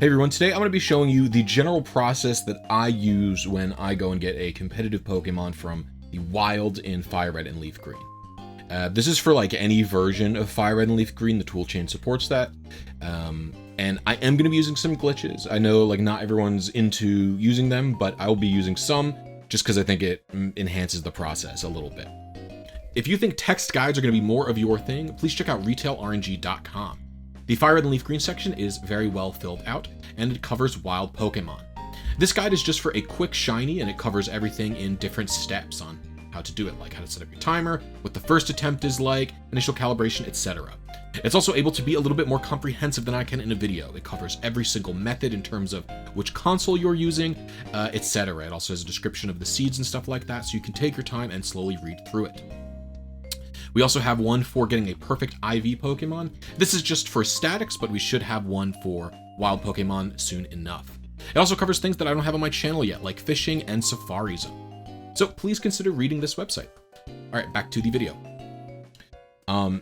Hey everyone, today I'm going to be showing you the general process that I use when I go and get a competitive Pokemon from the wild in Fire Red and Leaf Green. This is for like any version of Fire Red and Leaf Green, the toolchain supports that. And I am going to be using some glitches. I know like not everyone's into using them, but I will be using some just because I think it enhances the process a little bit. If you think text guides are going to be more of your thing, please check out retailrng.com. The Fire Red and Leaf Green section is very well filled out, and it covers wild Pokemon. This guide is just for a quick shiny, and it covers everything in different steps on how to do it, like how to set up your timer, what the first attempt is like, initial calibration, etc. It's also able to be a little bit more comprehensive than I can in a video. It covers every single method in terms of which console you're using, etc. It also has a description of the seeds and stuff like that, so you can take your time and slowly read through it. We also have one for getting a perfect IV Pokemon. This is just for statics, but we should have one for wild Pokemon soon enough. It also covers things that I don't have on my channel yet, like fishing and Safari Zone. So please consider reading this website. All right, back to the video.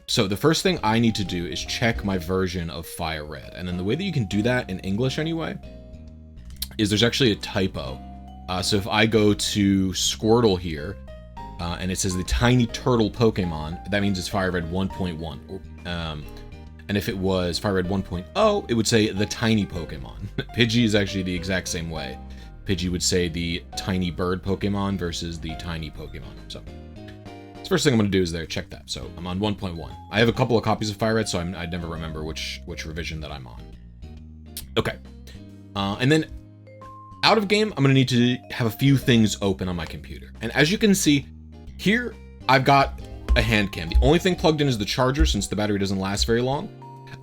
So the first thing I need to do is check my version of Fire Red. And then the way that you can do that in English anyway, is there's actually a typo. So if I go to Squirtle here, and it says the tiny turtle Pokemon, that means it's Fire Red 1.1. And if it was Fire Red 1.0, it would say the tiny Pokemon. Pidgey is actually the exact same way. Pidgey would say the tiny bird Pokemon versus the tiny Pokemon. So, the first thing I'm going to do is check that. So, I'm on 1.1. I have a couple of copies of Fire Red, so I never remember which revision that I'm on. Okay. And then, out of game, I'm going to need to have a few things open on my computer. And as you can see, here, I've got a hand cam. The only thing plugged in is the charger, since the battery doesn't last very long.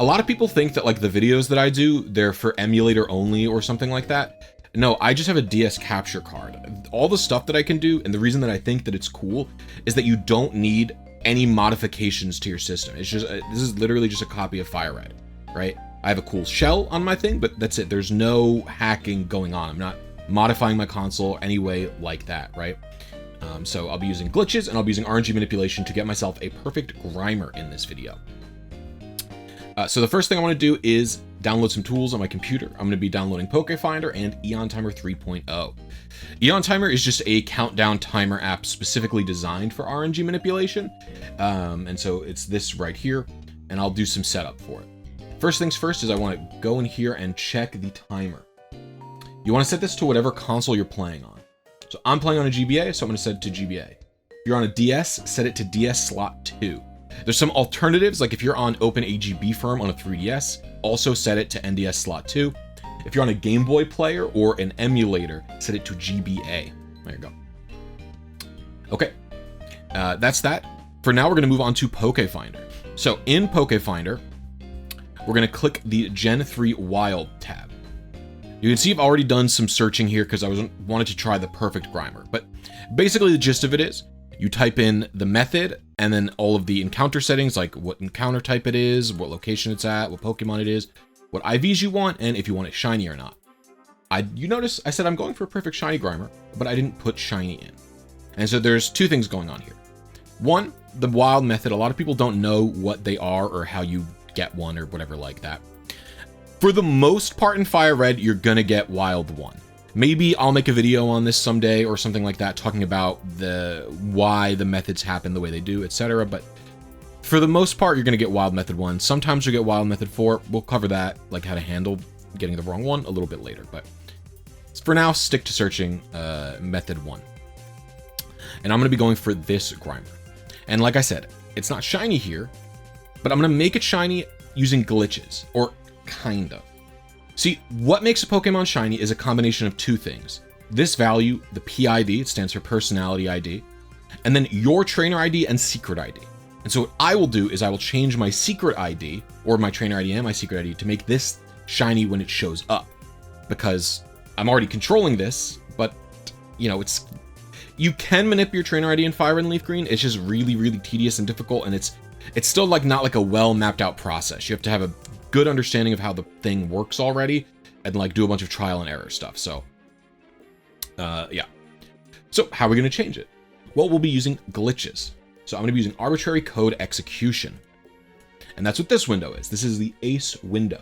A lot of people think that like the videos that I do, they're for emulator only or something like that. No, I just have a DS capture card. All the stuff that I can do, and the reason that I think that it's cool, is that you don't need any modifications to your system. It's just, this is literally just a copy of Fire Red, right? I have a cool shell on my thing, but that's it. There's no hacking going on. I'm not modifying my console anyway like that, right? So I'll be using glitches and I'll be using RNG manipulation to get myself a perfect Grimer in this video. So the first thing I want to do is download some tools on my computer. I'm going to be downloading PokeFinder and Eon Timer 3.0. Eon Timer is just a countdown timer app specifically designed for RNG manipulation. And so it's this right here, and I'll do some setup for it. First things first is I want to go in here and check the timer. You want to set this to whatever console you're playing on. So I'm playing on a GBA, so I'm going to set it to GBA. If you're on a DS, set it to DS slot 2. There's some alternatives, like if you're on OpenAGB Firm on a 3DS, also set it to NDS slot 2. If you're on a Game Boy player or an emulator, set it to GBA. There you go. Okay, that's that. For now, we're going to move on to PokeFinder. So in PokeFinder, we're going to click the Gen 3 Wild tab. You can see I've already done some searching here because I wanted to try the perfect Grimer. But basically the gist of it is you type in the method and then all of the encounter settings, like what encounter type it is, what location it's at, what Pokemon it is, what IVs you want, and if you want it shiny or not. You notice I said I'm going for a perfect shiny Grimer, but I didn't put shiny in. And so there's two things going on here. One, the wild method. A lot of people don't know what they are or how you get one or whatever like that. For the most part in Fire Red, you're gonna get Wild 1. Maybe I'll make a video on this someday or something like that, talking about why the methods happen the way they do, etc. But for the most part, you're gonna get Wild Method 1. Sometimes you'll get Wild Method 4. We'll cover that, like how to handle getting the wrong one, a little bit later. But for now, stick to searching Method 1. And I'm gonna be going for this Grimer. And like I said, it's not shiny here, but I'm gonna make it shiny using glitches, or kind of. See, what makes a Pokemon shiny is a combination of two things. This value, the PID, it stands for Personality ID, and then your Trainer ID and Secret ID. And so what I will do is I will change my Secret ID, or my Trainer ID and my Secret ID, to make this shiny when it shows up. Because I'm already controlling this, but, you know, you can manipulate your Trainer ID in Fire Red and Leaf Green. It's just really, really tedious and difficult, and it's still like not like a well mapped out process. You have to have a good understanding of how the thing works already and like do a bunch of trial and error stuff. So yeah. So how are we going to change it? Well, we'll be using glitches. So I'm going to be using arbitrary code execution. And that's what this window is. This is the ACE window.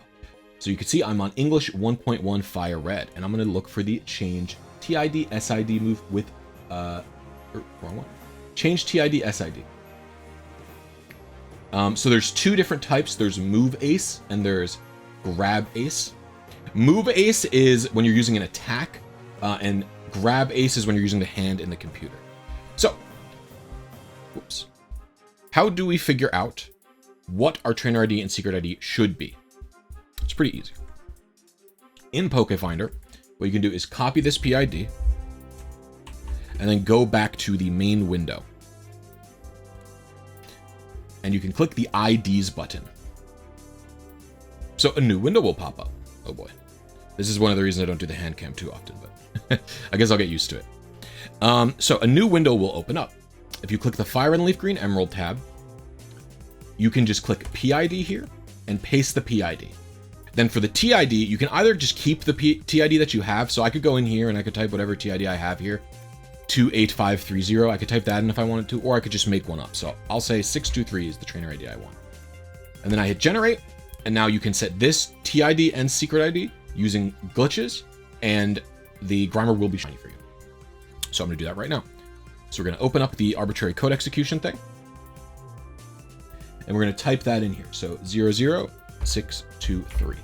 So you can see I'm on English 1.1 Fire Red, and I'm going to look for the change TID SID move with, wrong one. Change TID SID. So there's two different types. There's Move Ace and there's Grab Ace. Move Ace is when you're using an attack, and Grab Ace is when you're using the hand in the computer. So, whoops. How do we figure out what our trainer ID and secret ID should be? It's pretty easy. In PokeFinder, what you can do is copy this PID and then go back to the main window. And you can click the IDs button. So a new window will pop up. Oh boy. This is one of the reasons I don't do the hand cam too often, but I guess I'll get used to it. So a new window will open up. If you click the Fire Red and Leaf Green Emerald tab, you can just click PID here and paste the PID. Then for the TID, you can either just keep the TID that you have. So I could go in here and I could type whatever TID I have here, 28530. I could type that in if I wanted to, or I could just make one up. So I'll say 623 is the trainer ID I want. And then I hit generate. And now you can set this TID and secret ID using glitches, and the Grimer will be shiny for you. So I'm going to do that right now. So we're going to open up the arbitrary code execution thing. And we're going to type that in here. So 00623.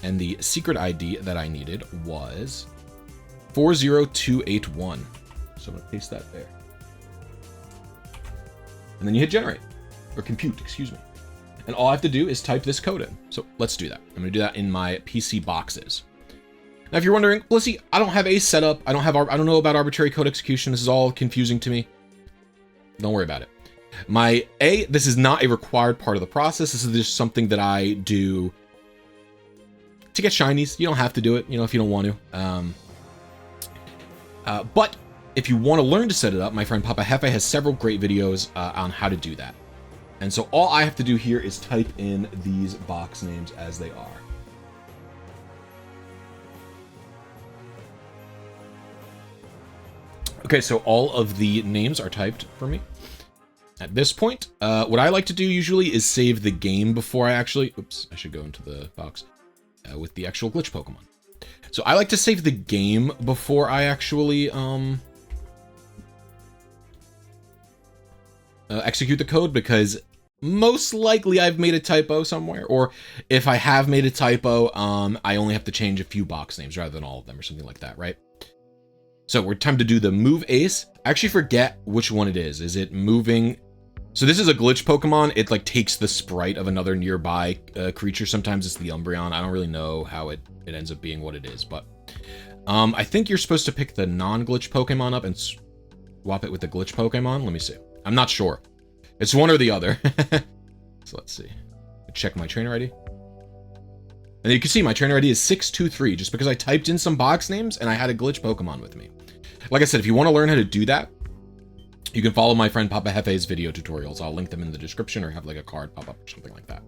And the secret ID that I needed was 40281. So I'm going to paste that there. And then you hit generate, or compute, excuse me. And all I have to do is type this code in. So let's do that. I'm going to do that in my PC boxes. Now, if you're wondering, Blisy, I don't have Ace set up. I don't know about arbitrary code execution. This is all confusing to me. Don't worry about it. This is not a required part of the process. This is just something that I do to get shinies. You don't have to do it, if you don't want to. But if you want to learn to set it up, my friend Papa Hefe has several great videos on how to do that. And so all I have to do here is type in these box names as they are. Okay, so all of the names are typed for me. At this point, what I like to do usually is save the game before I actually... Oops, I should go into the box with the actual glitch Pokemon. So I like to save the game before I actually execute the code, because most likely I've made a typo somewhere, or if I have made a typo, I only have to change a few box names rather than all of them or something like that, right? So we're time to do the Move Ace. I actually forget which one it is. Is it moving? So this is a glitch Pokemon. It like takes the sprite of another nearby creature. Sometimes it's the Umbreon. I don't really know how it ends up being what it is, but I think you're supposed to pick the non-glitch Pokemon up and swap it with the glitch Pokemon. Let me see. I'm not sure. It's one or the other. So let's see. Check my trainer ID. And you can see my trainer ID is 623, just because I typed in some box names and I had a glitch Pokemon with me. Like I said, if you want to learn how to do that, you can follow my friend Papa Hefe's video tutorials. I'll link them in the description or have like a card pop up or something like that.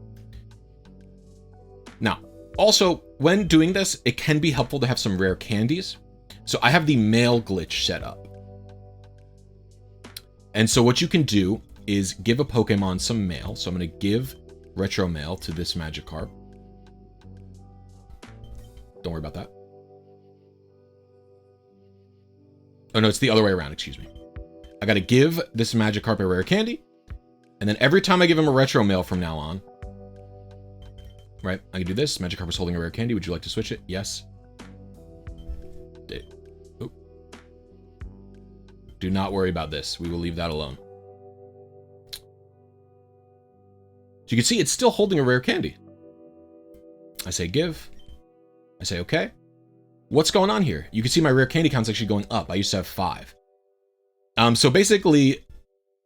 Now, also, when doing this, it can be helpful to have some rare candies. So I have the mail glitch set up. And so what you can do is give a Pokemon some mail. So I'm going to give retro mail to this Magikarp. Don't worry about that. Oh no, it's the other way around, excuse me. I got to give this Magikarp a rare candy. And then every time I give him a retro mail from now on, right, I can do this. Magikarp is holding a rare candy. Would you like to switch it? Yes. Oh. Do not worry about this. We will leave that alone. So you can see it's still holding a rare candy. I say give. I say okay. What's going on here? You can see my rare candy count's actually going up. I used to have 5. So basically,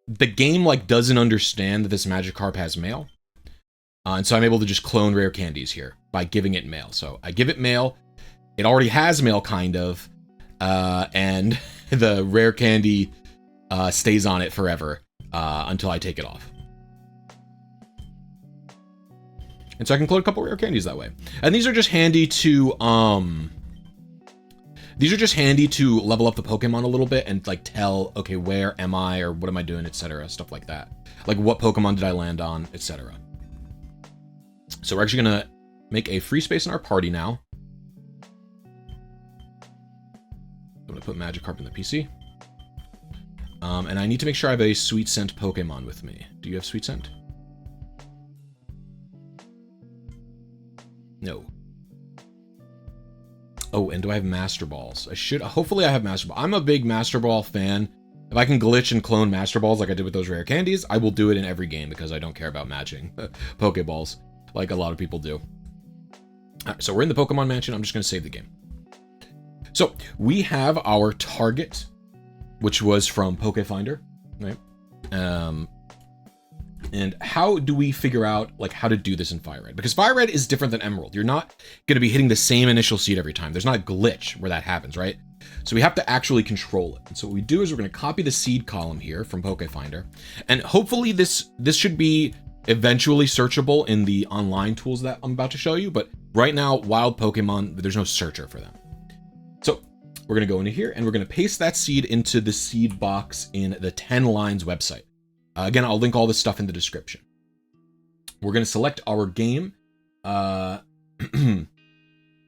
the game like doesn't understand that this Magikarp has mail. And so I'm able to just clone rare candies here by giving it mail. So I give it mail. It already has mail, kind of. And the rare candy stays on it forever until I take it off. And so I can clone a couple rare candies that way. And these are just handy to level up the Pokemon a little bit and like tell, okay, where am I or what am I doing, etc. Stuff like that. Like what Pokemon did I land on, etc. So we're actually gonna make a free space in our party now. I'm going to put Magikarp in the PC. And I need to make sure I have a Sweet Scent Pokemon with me. Do you have Sweet Scent? No. Oh, and do I have Master Balls? I should. Hopefully I have Master Ball. I'm a big Master Ball fan. If I can glitch and clone Master Balls like I did with those rare candies, I will do it in every game because I don't care about matching Pokeballs like a lot of people do. All right, so we're in the Pokemon Mansion. I'm just going to save the game. So we have our target, which was from PokeFinder, right? And how do we figure out like how to do this in Fire Red? Because Fire Red is different than Emerald. You're not going to be hitting the same initial seed every time. There's not a glitch where that happens, right? So we have to actually control it. And so what we do is we're going to copy the seed column here from PokeFinder. And hopefully this should be eventually searchable in the online tools that I'm about to show you. But right now, wild Pokemon, there's no searcher for them. So we're going to go into here and we're going to paste that seed into the seed box in the 10 lines website. Again, I'll link all this stuff in the description. We're going to select our game,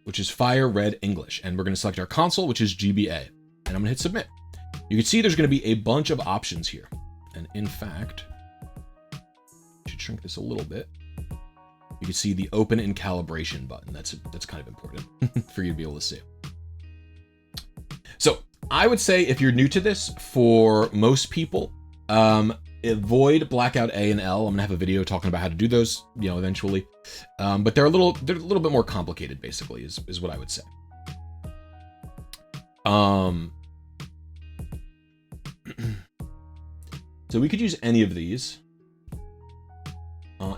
which is Fire Red English. And we're going to select our console, which is GBA. And I'm going to hit submit. You can see there's going to be a bunch of options here. And in fact, I should shrink this a little bit. You can see the open in calibration button. That's kind of important for you to be able to see. So I would say if you're new to this, for most people, avoid blackout A and L. I'm gonna have a video talking about how to do those, eventually. But they're a little bit more complicated, basically, is what I would say. So we could use any of these.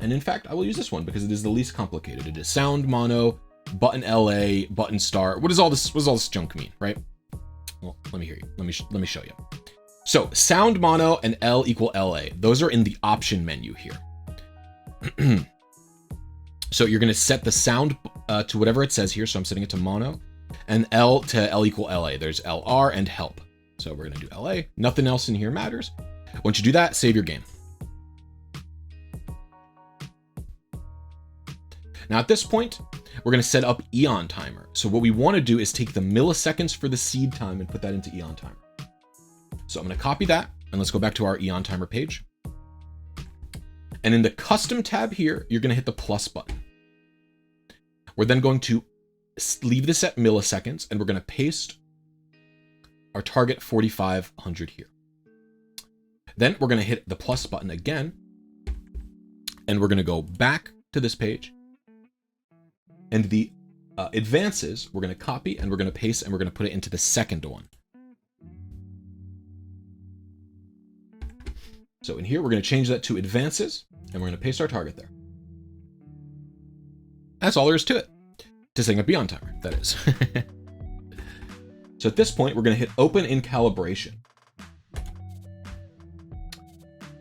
And in fact, I will use this one because it is the least complicated. It is sound mono, button LA, button star. What does all this junk mean, right? Well, let me hear you. Let me show you. So sound mono and L equal LA. Those are in the option menu here. So you're going to set the sound to whatever it says here. So I'm setting it to mono and L to L equal LA. There's LR and help. So we're going to do LA. Nothing else in here matters. Once you do that, save your game. Now at this point, we're going to set up Eon Timer. So what we want to do is take the milliseconds for the seed time and put that into Eon Timer. So I'm going to copy that and let's go back to our Eon Timer page. And in the custom tab here, you're going to hit the plus button. We're then going to leave this at milliseconds and we're going to paste our target 4500 here. Then we're going to hit the plus button again and we're going to go back to this page. And the advances, we're going to copy and we're going to paste and we're going to put it into the second one. So in here, we're going to change that to advances and we're going to paste our target there. That's all there is to it. To setting up Eon Timer, that is. So at this point, we're going to hit open in calibration.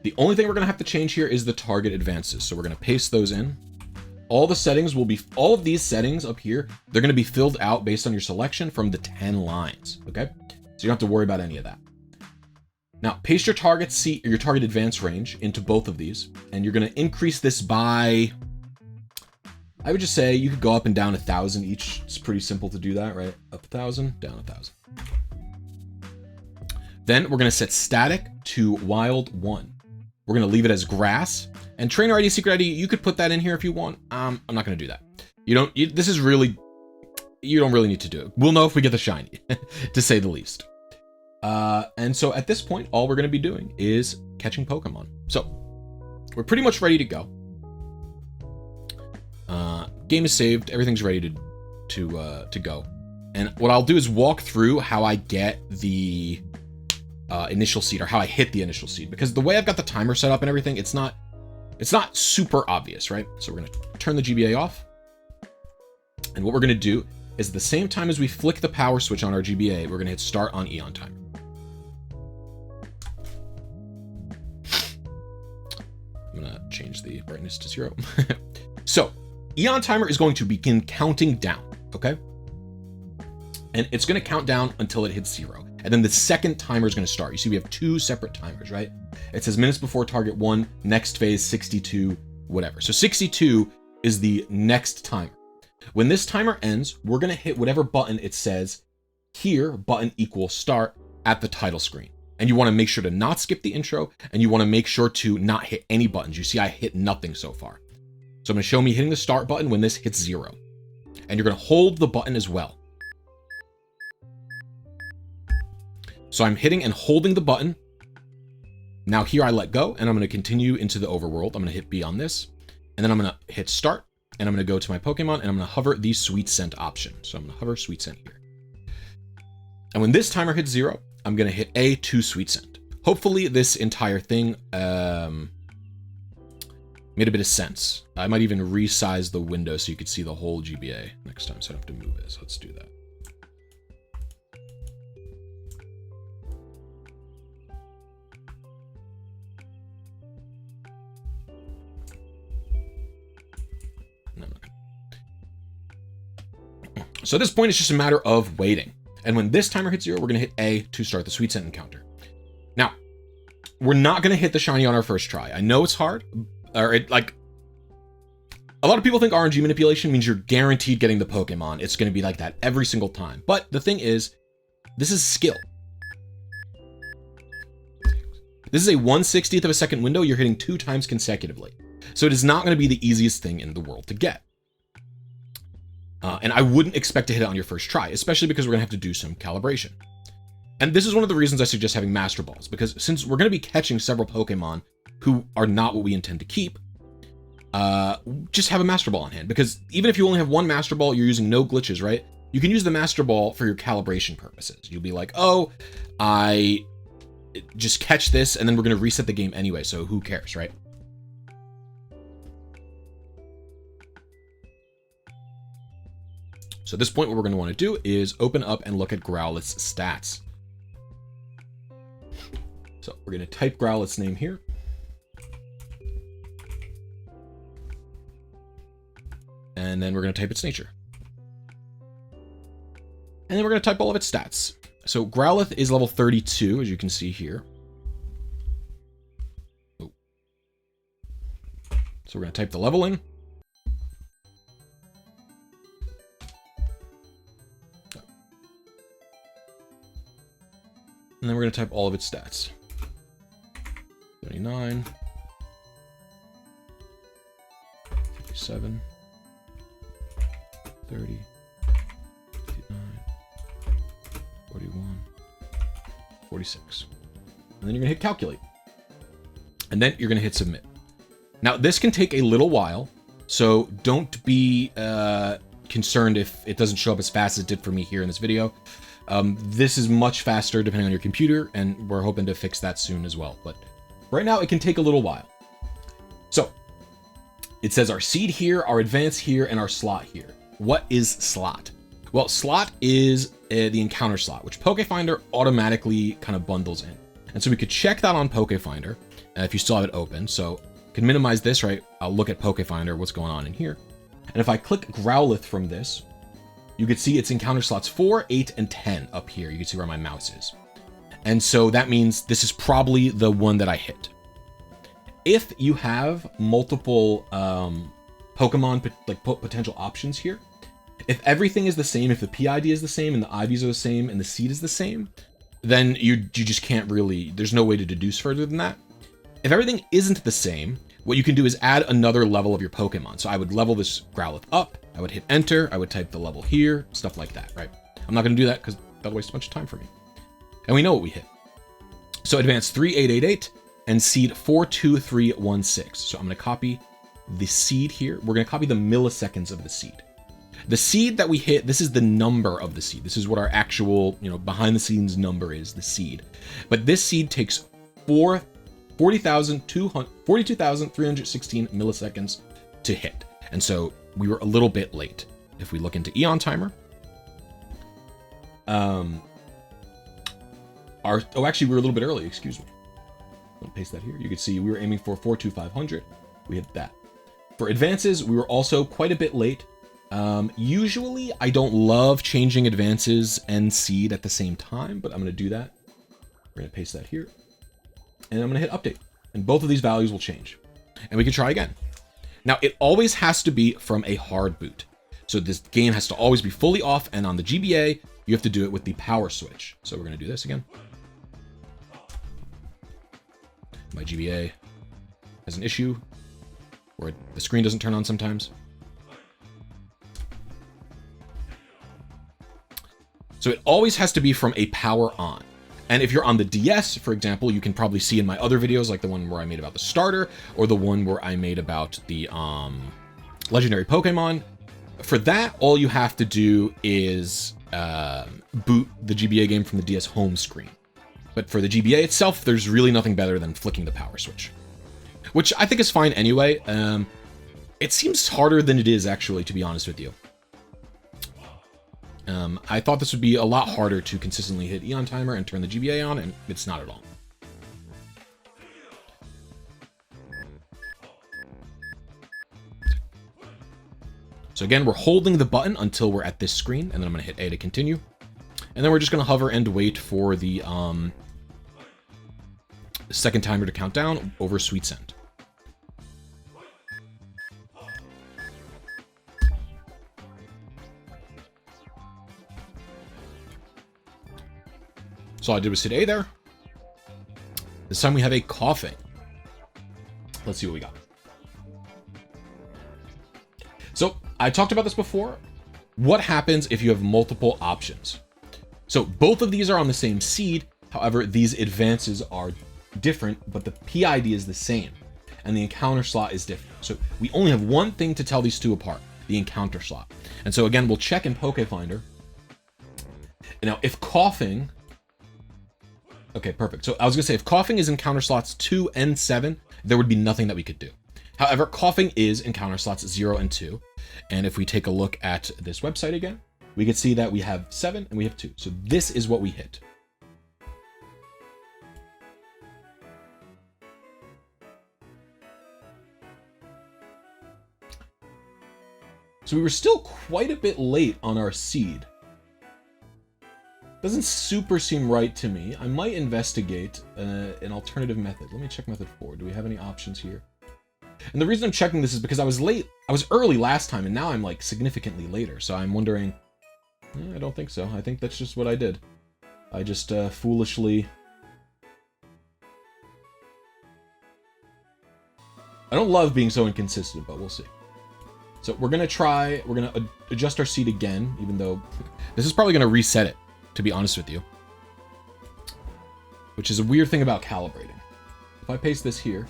The only thing we're going to have to change here is the target advances. So we're going to paste those in. All of these settings up here, they're going to be filled out based on your selection from the 10 lines. Okay. So you don't have to worry about any of that. Now paste your target advance range into both of these, and you're going to increase this by, I would just say you could go up and down 1,000 each. It's pretty simple to do that, right? Up 1,000, down 1,000. Then we're going to set static to wild 1. We're going to leave it as grass. And trainer ID, secret ID, you could put that in here if you want. I'm not going to do that. You don't really need to do it. We'll know if we get the shiny, to say the least. And so at this point, all we're going to be doing is catching Pokemon. So we're pretty much ready to go. Game is saved. Everything's ready to go. And what I'll do is walk through how I get the initial seed, or how I hit the initial seed, because the way I've got the timer set up and everything, it's not super obvious, right? So we're going to turn the GBA off. And what we're going to do is at the same time as we flick the power switch on our GBA, we're going to hit start on Eon Timer. I'm going to change the brightness to 0. So Eon Timer is going to begin counting down, okay? And it's going to count down until it hits 0. And then the second timer is going to start. You see, we have 2 separate timers, right? It says minutes before target 1, next phase 62, whatever. So 62 is the next timer. When this timer ends, we're going to hit whatever button it says here, button equals start at the title screen. And you want to make sure to not skip the intro, and you want to make sure to not hit any buttons. You see I hit nothing so far. So I'm going to show me hitting the start button when this hits 0. And you're going to hold the button as well. So I'm hitting and holding the button. Now here I let go, and I'm going to continue into the overworld. I'm going to hit B on this, and then I'm going to hit start, and I'm going to go to my Pokemon, and I'm going to hover the sweet scent option. So I'm going to hover sweet scent here. And when this timer hits 0, I'm going to hit A to sweet scent. Hopefully this entire thing made a bit of sense. I might even resize the window so you could see the whole GBA next time, so I don't have to move it. So let's do that. So at this point, it's just a matter of waiting. And when this timer hits 0, we're going to hit A to start the sweet scent encounter. Now, we're not going to hit the shiny on our first try. I know it's hard, or a lot of people think RNG manipulation means you're guaranteed getting the Pokemon. It's going to be like that every single time. But the thing is, this is skill. This is a 1/60th of a second window you're hitting 2 times consecutively. So it is not going to be the easiest thing in the world to get. And I wouldn't expect to hit it on your first try, especially because we're going to have to do some calibration. And this is one of the reasons I suggest having Master Balls, because since we're going to be catching several Pokemon who are not what we intend to keep, just have a Master Ball on hand. Because even if you only have one Master Ball, you're using no glitches, right? You can use the Master Ball for your calibration purposes. You'll be like, oh, I just catch this, and then we're going to reset the game anyway, so who cares, right? So at this point, what we're going to want to do is open up and look at Growlithe's stats. So we're going to type Growlithe's name here. And then we're going to type its nature. And then we're going to type all of its stats. So Growlithe is level 32, as you can see here. Oh. So we're going to type the level in. And then we're going to type all of its stats. 29, 57, 30, 59, 41, 46. And then you're going to hit calculate. And then you're going to hit submit. Now, this can take a little while, so don't be concerned if it doesn't show up as fast as it did for me here in this video. This is much faster depending on your computer, and we're hoping to fix that soon as well. But right now, it can take a little while. So it says our seed here, our advance here, and our slot here. What is slot? Well, slot is the encounter slot, which PokeFinder automatically kind of bundles in. And so we could check that on PokeFinder if you still have it open. So I can minimize this, right? I'll look at PokeFinder, what's going on in here. And if I click Growlithe from this, you can see its encounter slots 4, 8, and 10 up here. You can see where my mouse is. And so that means this is probably the one that I hit. If you have multiple Pokemon like potential options here, if everything is the same, if the PID is the same, and the IVs are the same, and the seed is the same, then you just can't really, there's no way to deduce further than that. If everything isn't the same, what you can do is add another level of your Pokemon. So I would level this Growlithe up, I would hit enter, I would type the level here, stuff like that, right? I'm not going to do that because that'll waste a bunch of time for me. And we know what we hit. So advance 3888 and seed 42316. So I'm going to copy the seed here. We're going to copy the milliseconds of the seed. The seed that we hit, this is the number of the seed. This is what our actual, behind the scenes number is, the seed. But this seed takes 42,316 milliseconds to hit. And so we were a little bit late. If we look into Eon Timer, actually we were a little bit early, excuse me. I'll paste that here. You can see we were aiming for 42500. We hit that. For advances, we were also quite a bit late. Usually I don't love changing advances and seed at the same time, but I'm going to do that. We're going to paste that here. And I'm going to hit update. And both of these values will change. And we can try again. Now, it always has to be from a hard boot. So this game has to always be fully off, and on the GBA, you have to do it with the power switch. So we're going to do this again. My GBA has an issue where the screen doesn't turn on sometimes. So it always has to be from a power on. And if you're on the DS, for example, you can probably see in my other videos, like the one where I made about the starter, or the one where I made about the legendary Pokemon. For that, all you have to do is boot the GBA game from the DS home screen. But for the GBA itself, there's really nothing better than flicking the power switch, which I think is fine anyway. It seems harder than it is, actually, to be honest with you. I thought this would be a lot harder to consistently hit Eon Timer and turn the GBA on, and it's not at all. So again, we're holding the button until we're at this screen, and then I'm going to hit A to continue. And then we're just going to hover and wait for the second timer to count down over Sweet Scent. So all I did was hit A there. This time we have a coughing. Let's see what we got. So I talked about this before. What happens if you have multiple options? So both of these are on the same seed. However, these advances are different, but the PID is the same, and the encounter slot is different. So we only have one thing to tell these two apart, the encounter slot. And so again, we'll check in PokeFinder. Now, if coughing... Okay, perfect. So I was going to say, if coughing is encounter slots 2 and 7, there would be nothing that we could do. However, coughing is encounter slots 0 and 2. And if we take a look at this website again, we can see that we have 7 and we have 2. So this is what we hit. So we were still quite a bit late on our seed. Doesn't super seem right to me. I might investigate an alternative method. Let me check method 4. Do we have any options here? And the reason I'm checking this is because I was late. I was early last time, and now I'm like significantly later. So I'm wondering. I don't think so. I think that's just what I did. I just foolishly. I don't love being so inconsistent, but we'll see. So we're gonna try. We're gonna adjust our seed again, even though this is probably gonna reset it, to be honest with you. Which is a weird thing about calibrating. If I paste this here,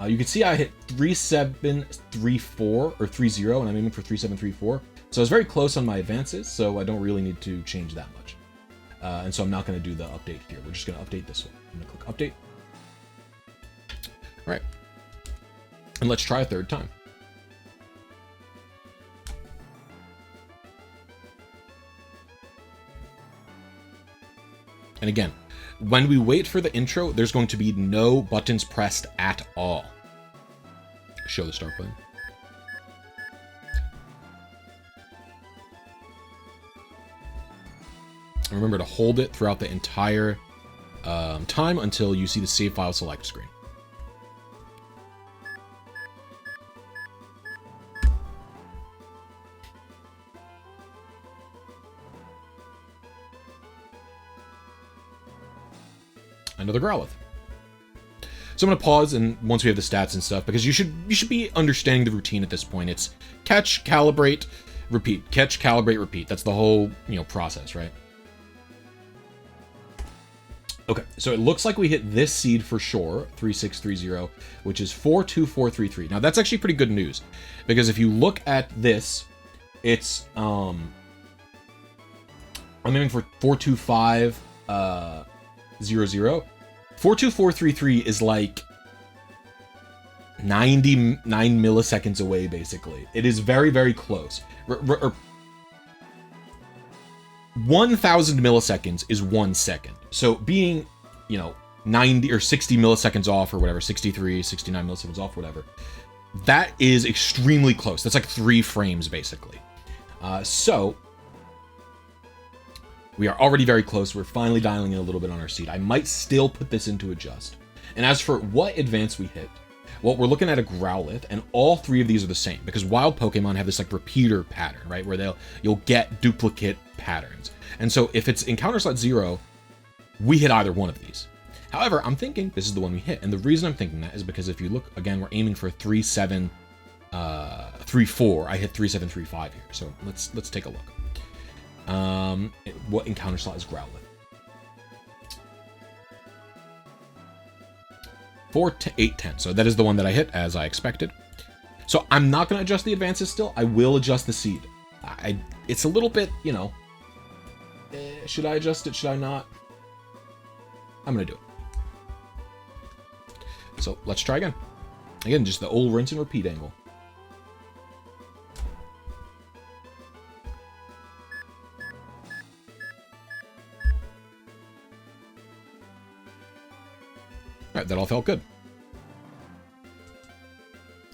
you can see I hit 3734 or 30, and I'm aiming for 3734. So I was very close on my advances, so I don't really need to change that much. And so I'm not going to do the update here. We're just going to update this one. I'm going to click update. All right. And let's try a third time. And again, when we wait for the intro, there's going to be no buttons pressed at all. Show the start button. And remember to hold it throughout the entire time until you see the save file select screen. Another Growlithe. So I'm going to pause, and once we have the stats and stuff, because you should be understanding the routine at this point. It's catch, calibrate, repeat. Catch, calibrate, repeat. That's the whole, process, right? Okay, so it looks like we hit this seed for sure, 3630, which is 42433. Now that's actually pretty good news, because if you look at this, it's I'm aiming for 42500. 42433 is like 99 milliseconds away, basically. It is very, very close. 1000 milliseconds is 1 second. So being, 90 or 60 milliseconds off or whatever, 63, 69 milliseconds off, whatever, that is extremely close. That's like 3 frames, basically. So we are already very close. We're finally dialing in a little bit on our seed. I might still put this into adjust. And as for what advance we hit, Well, we're looking at a Growlithe, and all three of these are the same, because wild Pokemon have this like repeater pattern, right? Where you'll get duplicate patterns. And so if it's encounter slot 0, we hit either one of these. However, I'm thinking this is the one we hit. And the reason I'm thinking that is because if you look, again, we're aiming for 3-7, 3-4. I hit 3-7-3-5 here. So let's take a look. What encounter slot is Growlithe? 4-8-10. So that is the one that I hit, as I expected. So I'm not going to adjust the advances still. I will adjust the seed. It's a little bit, you know, should I adjust it? Should I not? I'm going to do it. So let's try again. Again, just the old rinse and repeat angle. Alright, that all felt good.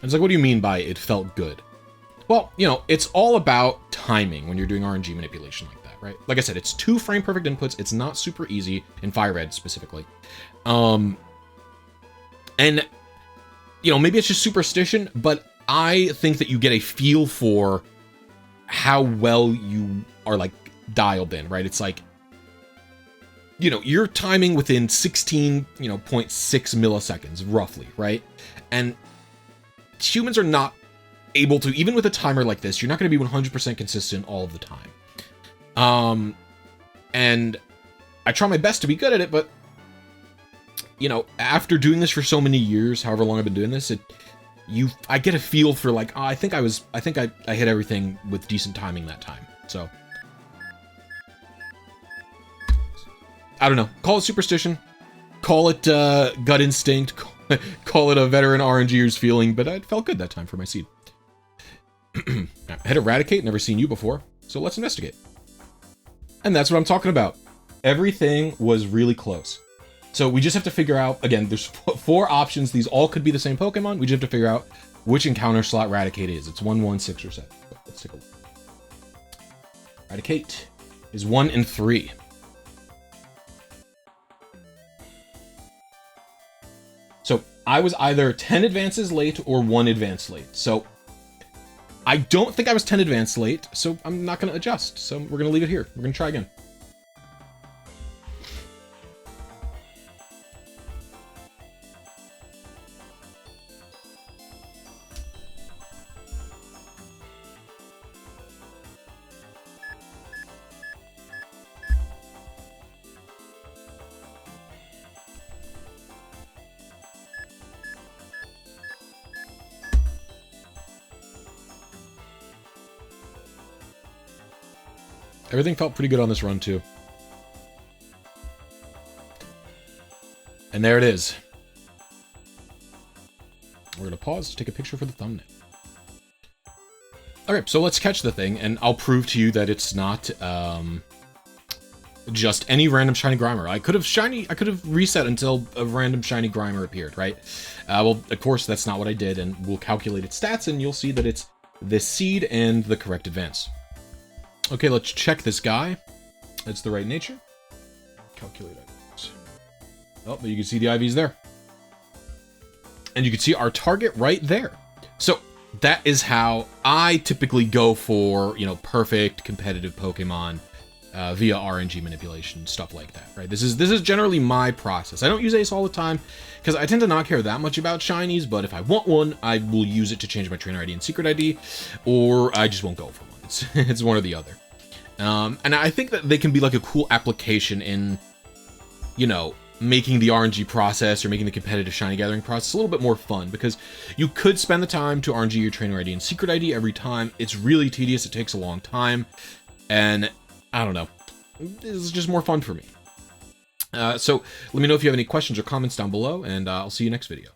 It's like, what do you mean by it felt good? Well, you know, it's all about timing when you're doing RNG manipulation like that, right? Like I said, it's 2 frame perfect inputs. It's not super easy in Fire Red specifically. And, you know, maybe it's just superstition, but I think that you get a feel for how well you are, like, dialed in, right? It's like, you know, you're timing within 16, you know, 0.6 milliseconds, roughly, right? And humans are not able to, even with a timer like this, you're not going to be 100% consistent all of the time. And I try my best to be good at it, but, you know, after doing this for so many years, however long I've been doing this, I get a feel for like, oh, I think I hit everything with decent timing that time. So I don't know. Call it superstition. Call it gut instinct. Call it a veteran RNGer's feeling, but it felt good that time for my seed. I had Eradicate, never seen you before, so let's investigate. And that's what I'm talking about. Everything was really close. So we just have to figure out, again, there's 4 options. These all could be the same Pokemon. We just have to figure out which encounter slot Eradicate is. It's 1, 1, 6, or 7. Let's take a look. Eradicate is 1 and 3. So I was either 10 advances late or 1 advance late. So I don't think I was 10 advance late, so I'm not going to adjust. So we're going to leave it here. We're going to try again. Everything felt pretty good on this run, too. And there it is. We're going to pause to take a picture for the thumbnail. Okay, so let's catch the thing, and I'll prove to you that it's not just any random shiny Grimer. I could have reset until a random shiny Grimer appeared, right? Well, of course, that's not what I did, and we'll calculate its stats, and you'll see that it's this seed and the correct advance. Okay, let's check this guy. It's the right nature. Calculate items. Oh, but you can see the IVs there. And you can see our target right there. So that is how I typically go for, you know, perfect competitive Pokemon via RNG manipulation, stuff like that, right? This is generally my process. I don't use Ace all the time because I tend to not care that much about shinies, but if I want one, I will use it to change my trainer ID and secret ID, or I just won't go for one. It's one or the other. And I think that they can be like a cool application in, you know, making the RNG process or making the competitive shiny gathering process a little bit more fun, because you could spend the time to RNG your trainer ID and secret ID every time. It's really tedious. It takes a long time. And I don't know. It's just more fun for me. So let me know if you have any questions or comments down below, and I'll see you next video.